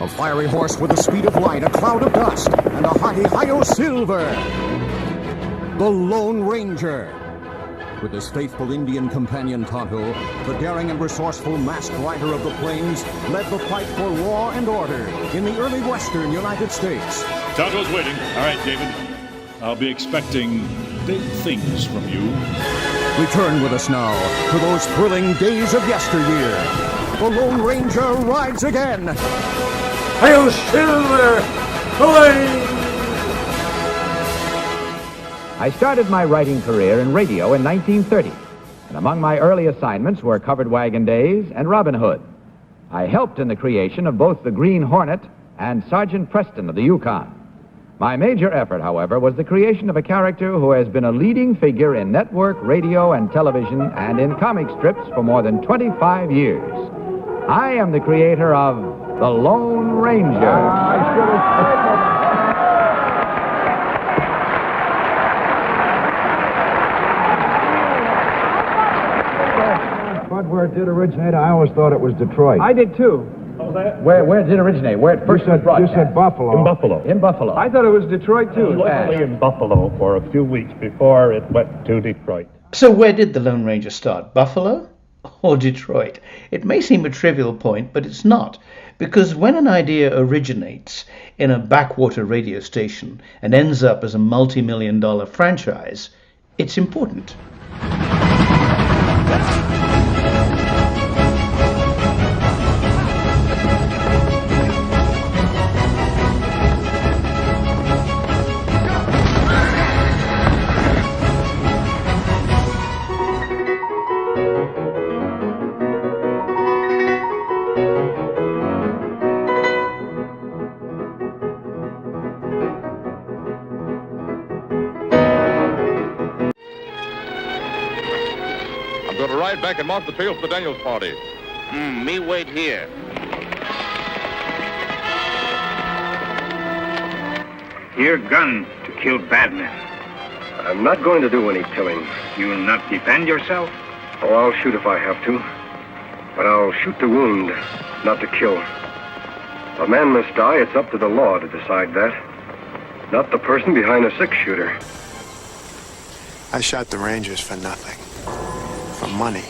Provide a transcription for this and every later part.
A fiery horse with the speed of light, a cloud of dust, and a high-hi-o silver. The Lone Ranger. With his faithful Indian companion Tonto, the daring and resourceful masked rider of the plains led the fight for law and order in the early western United States. Tonto's waiting. All right, David. I'll be expecting big things from you. Return with us now to those thrilling days of yesteryear. The Lone Ranger rides again. Hail Silver! Away! I started my writing career in radio in 1930, and among my early assignments were Covered Wagon Days and Robin Hood. I helped in the creation of both the Green Hornet and Sergeant Preston of the Yukon. My major effort, however, was the creation of a character who has been a leading figure in network radio and television and in comic strips for more than 25 years. I am the creator of The Lone Ranger. But where it did originate, I always thought it was Detroit. I did too. Where did it originate? Where it first was You broadcast? said Buffalo. In Buffalo. In Buffalo. I thought it was Detroit It too. was locally in Buffalo for a few weeks before it went to Detroit. So where did the Lone Ranger start? Buffalo or Detroit? It may seem a trivial point, but it's not. Because when an idea originates in a backwater radio station and ends up as a multi-million-dollar franchise, it's important. I'm going to ride back and mark the trail for the Daniels party. Me wait here. Here gun to kill bad men. I'm not going to do any killing. You will not defend yourself? Oh, I'll shoot if I have to. But I'll shoot to wound, not to kill. A man must die. It's up to the law to decide that. Not the person behind a six-shooter. I shot the Rangers for nothing. For money.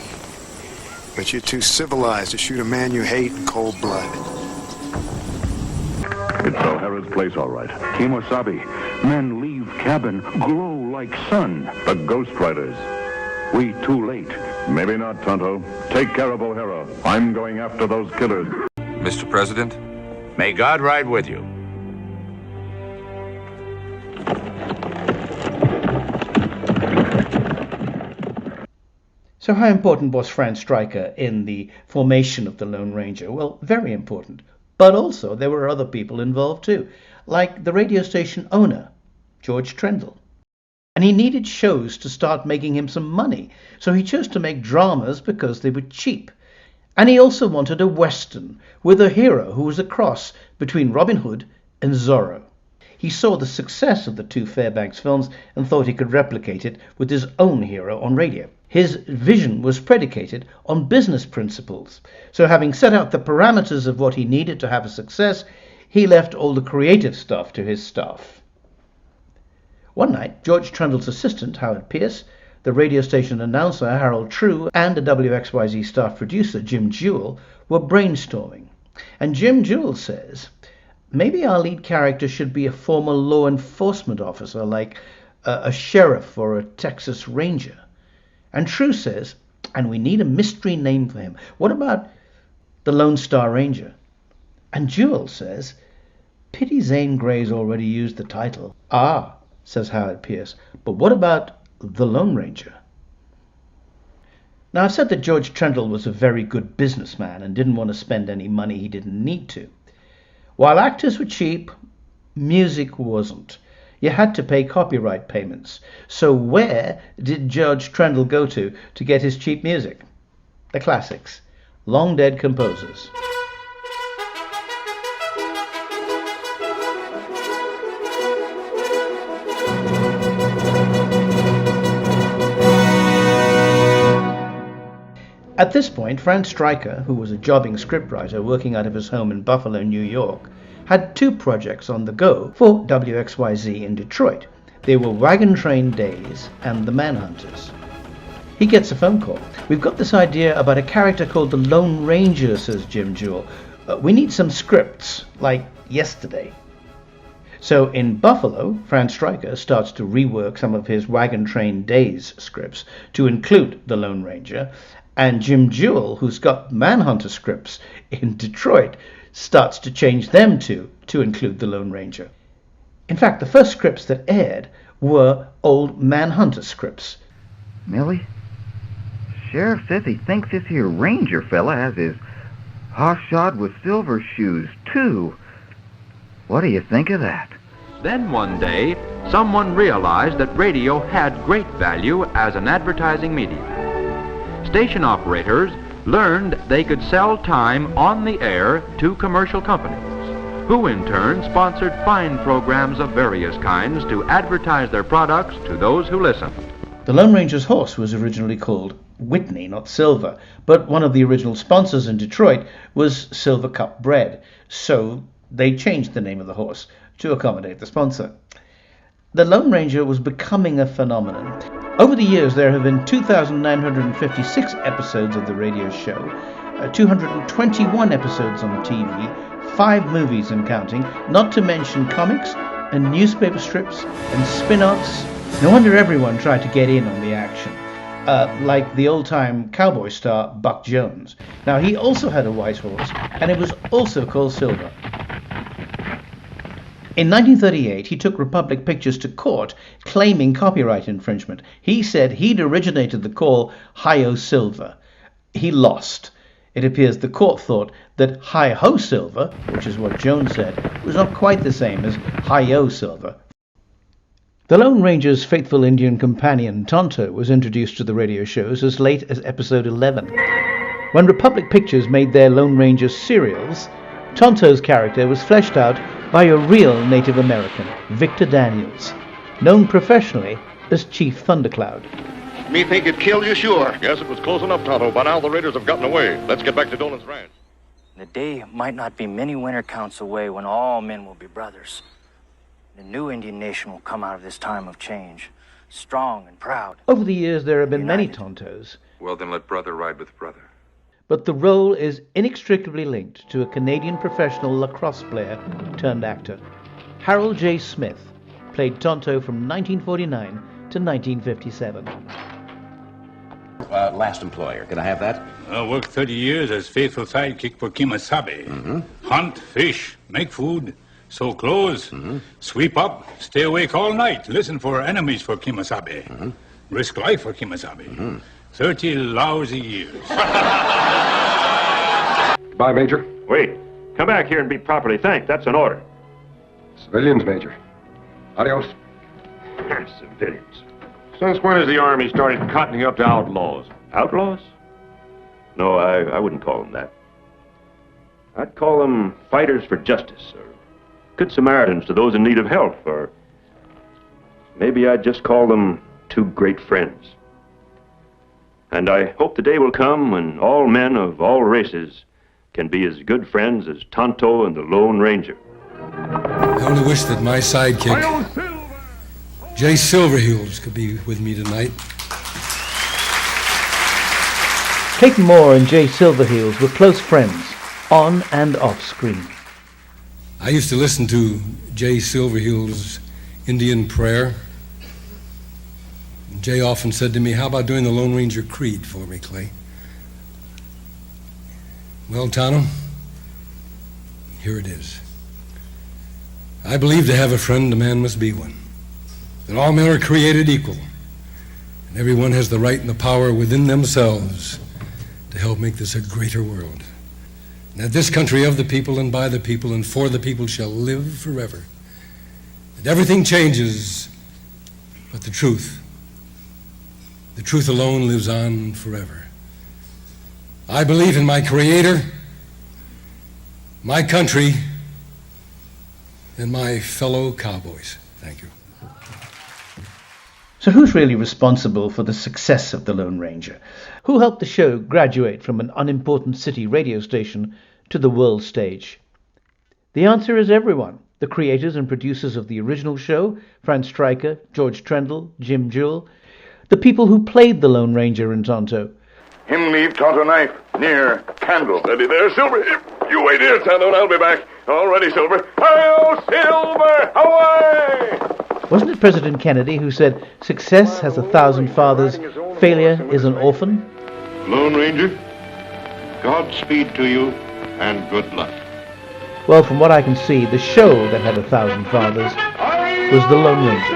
But you're too civilized to shoot a man you hate in cold blood. It's O'Hara's place, all right. Kimosabe. Men leave cabin, glow like sun. The Ghost Riders. We too late. Maybe not, Tonto. Take care of O'Hara. I'm going after those killers. Mr. President? May God ride with you. So how important was Franz Stryker in the formation of the Lone Ranger? Well, very important. But also there were other people involved too, like the radio station owner, George Trendle. And he needed shows to start making him some money, so he chose to make dramas because they were cheap. And he also wanted a Western with a hero who was a cross between Robin Hood and Zorro. He saw the success of the two Fairbanks films and thought he could replicate it with his own hero on radio. His vision was predicated on business principles. So having set out the parameters of what he needed to have a success, he left all the creative stuff to his staff. One night, George Trendle's assistant, Howard Pierce, the radio station announcer, Harold True, and the WXYZ staff producer, Jim Jewell, were brainstorming. And Jim Jewell says, maybe our lead character should be a former law enforcement officer, like a sheriff or a Texas Ranger. And True says, and we need a mystery name for him. What about the Lone Star Ranger? And Jewell says, pity Zane Grey's already used the title. Ah, says Howard Pierce, but what about the Lone Ranger? Now, I've said that George Trendle was a very good businessman and didn't want to spend any money he didn't need to. While actors were cheap, music wasn't. You had to pay copyright payments. So where did George Trendle go to get his cheap music? The classics, long dead composers. At this point, Franz Stryker, who was a jobbing scriptwriter working out of his home in Buffalo, New York, had two projects on the go for WXYZ in Detroit. They were Wagon Train Days and The Manhunters. He gets a phone call. "We've got this idea about a character called the Lone Ranger," says Jim Jewell. "We need some scripts, like yesterday." So in Buffalo, Franz Stryker starts to rework some of his Wagon Train Days scripts to include the Lone Ranger, and Jim Jewell, who's got Manhunter scripts in Detroit, starts to change them to include the Lone Ranger. In fact, the first scripts that aired were old Manhunter scripts. "Millie, Sheriff says he thinks this here ranger fella has his hoss shod with silver shoes, too. What do you think of that?" Then one day, someone realized that radio had great value as an advertising medium. Station operators learned they could sell time on the air to commercial companies, who in turn sponsored fine programs of various kinds to advertise their products to those who listened. The Lone Ranger's horse was originally called Whitney, not Silver, but one of the original sponsors in Detroit was Silver Cup Bread, so they changed the name of the horse to accommodate the sponsor. The Lone Ranger was becoming a phenomenon. Over the years, there have been 2,956 episodes of the radio show, 221 episodes on TV, 5 movies and counting, not to mention comics and newspaper strips and spin-offs. No wonder everyone tried to get in on the action, like the old-time cowboy star Buck Jones. Now, he also had a white horse, and it was also called Silver. In 1938, he took Republic Pictures to court, claiming copyright infringement. He said he'd originated the call Hi-Yo Silver. He lost. It appears the court thought that Hi-Ho Silver, which is what Jones said, was not quite the same as Hi-Yo Silver. The Lone Ranger's faithful Indian companion, Tonto, was introduced to the radio shows as late as episode 11. When Republic Pictures made their Lone Ranger serials, Tonto's character was fleshed out by a real Native American, Victor Daniels, known professionally as Chief Thundercloud. Me think it killed you, sure. Guess it was close enough, Tonto. By now the raiders have gotten away. Let's get back to Dolan's ranch. The day might not be many winter counts away when all men will be brothers. The new Indian nation will come out of this time of change, strong and proud. Over the years, there have been many Tontos. Well, then let brother ride with brother. But the role is inextricably linked to a Canadian professional lacrosse player turned actor. Harold J. Smith played Tonto from 1949 to 1957. Last employer. Can I have that? I worked 30 years as faithful sidekick for Kimasabe. Hunt, fish, make food, sew clothes, sweep up, stay awake all night, listen for enemies for Kimasabe, risk life for Kimasabe. 30 lousy years. Goodbye, Major. Wait. Come back here and be properly thanked. That's an order. Civilians, Major. Adios. Civilians. Since when has the Army started cottoning up to outlaws? Outlaws? No, I wouldn't call them that. I'd call them fighters for justice, or good Samaritans to those in need of help, or maybe I'd just call them two great friends. And I hope the day will come when all men of all races can be as good friends as Tonto and the Lone Ranger. I only wish that my sidekick, Jay Silverheels, could be with me tonight. Kate Moore and Jay Silverheels were close friends, on and off screen. I used to listen to Jay Silverheels' Indian prayer. Jay often said to me, "How about doing the Lone Ranger Creed for me, Clay?" Well, Tonto, here it is. I believe to have a friend, a man must be one. That all men are created equal, and everyone has the right and the power within themselves to help make this a greater world. And that this country of the people and by the people and for the people shall live forever. That everything changes, but the truth alone lives on forever. I believe in my Creator, my country, and my fellow cowboys. Thank you. So who's really responsible for the success of the Lone Ranger? Who helped the show graduate from an unimportant city radio station to the world stage? The answer is everyone. The creators and producers of the original show, Franz Stryker, George Trendle, Jim Jewell, the people who played the Lone Ranger in Tonto. Him leave Tonto knife near candle. Ready there, Silver. You wait here, Tonto, and I'll be back. All ready, Silver. Hi-yo, Silver! Away! Wasn't it President Kennedy who said, "Success has 1,000 fathers, failure is an orphan"? Lone Ranger, Godspeed to you, and good luck. Well, from what I can see, the show that had 1,000 fathers was the Lone Ranger.